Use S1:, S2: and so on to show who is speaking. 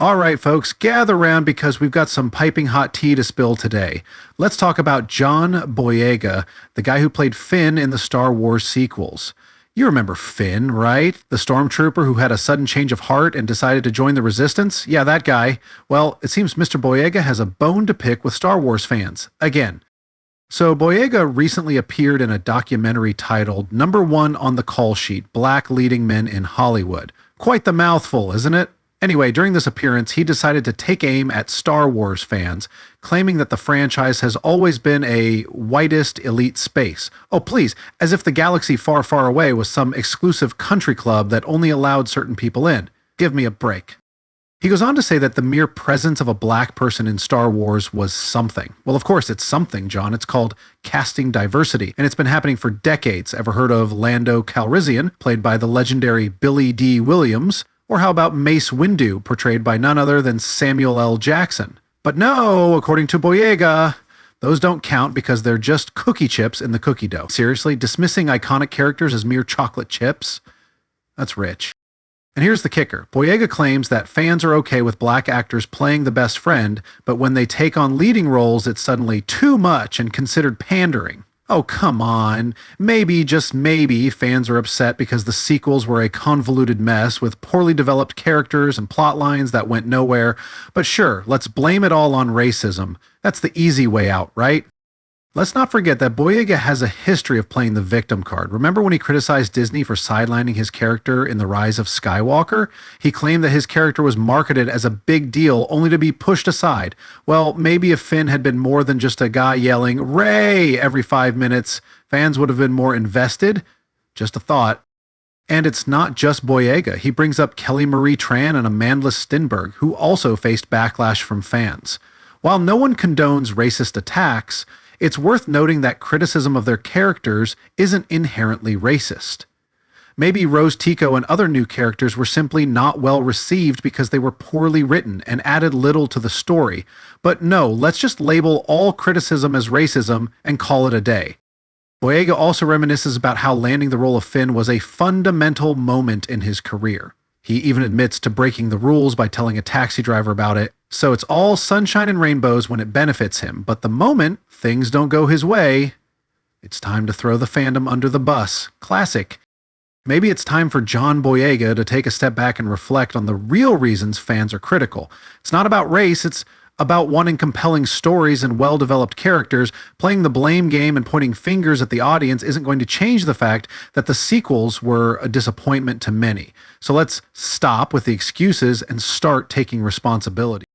S1: All right, folks, gather around because we've got some piping hot tea to spill today. Let's talk about John Boyega, the guy who played Finn in the Star Wars sequels. You remember Finn, right? The stormtrooper who had a sudden change of heart and decided to join the Resistance? Yeah, that guy. Well, it seems Mr. Boyega has a bone to pick with Star Wars fans. Again. So Boyega recently appeared in a documentary titled Number One on the Call Sheet: Black Leading Men in Hollywood. Quite the mouthful, isn't it? Anyway, during this appearance, he decided to take aim at Star Wars fans, claiming that the franchise has always been a whitest elite space. Oh, please, as if the galaxy far, far away was some exclusive country club that only allowed certain people in. Give me a break. He goes on to say that the mere presence of a black person in Star Wars was something. Well, of course, it's something, John. It's called casting diversity, and it's been happening for decades. Ever heard of Lando Calrissian, played by the legendary Billy D. Williams? Or how about Mace Windu, portrayed by none other than Samuel L. Jackson? But no, according to Boyega, those don't count because they're just cookie chips in the cookie dough. Seriously, dismissing iconic characters as mere chocolate chips? That's rich. And here's the kicker. Boyega claims that fans are okay with black actors playing the best friend, but when they take on leading roles, it's suddenly too much and considered pandering. Oh, come on. Maybe, just maybe, fans are upset because the sequels were a convoluted mess with poorly developed characters and plot lines that went nowhere. But sure, let's blame it all on racism. That's the easy way out, right? Let's not forget that Boyega has a history of playing the victim card. Remember when he criticized Disney for sidelining his character in The Rise of Skywalker? He claimed that his character was marketed as a big deal only to be pushed aside. Well, maybe if Finn had been more than just a guy yelling, "Rey!" every 5 minutes, fans would have been more invested. Just a thought. And it's not just Boyega. He brings up Kelly Marie Tran and Amandla Stenberg, who also faced backlash from fans. While no one condones racist attacks, it's worth noting that criticism of their characters isn't inherently racist. Maybe Rose Tico and other new characters were simply not well received because they were poorly written and added little to the story. But no, let's just label all criticism as racism and call it a day. Boyega also reminisces about how landing the role of Finn was a fundamental moment in his career. He even admits to breaking the rules by telling a taxi driver about it. So it's all sunshine and rainbows when it benefits him, but the moment things don't go his way, it's time to throw the fandom under the bus. Classic. Maybe it's time for John Boyega to take a step back and reflect on the real reasons fans are critical. It's not about race, it's about wanting compelling stories and well-developed characters. Playing the blame game and pointing fingers at the audience isn't going to change the fact that the sequels were a disappointment to many. So let's stop with the excuses and start taking responsibility.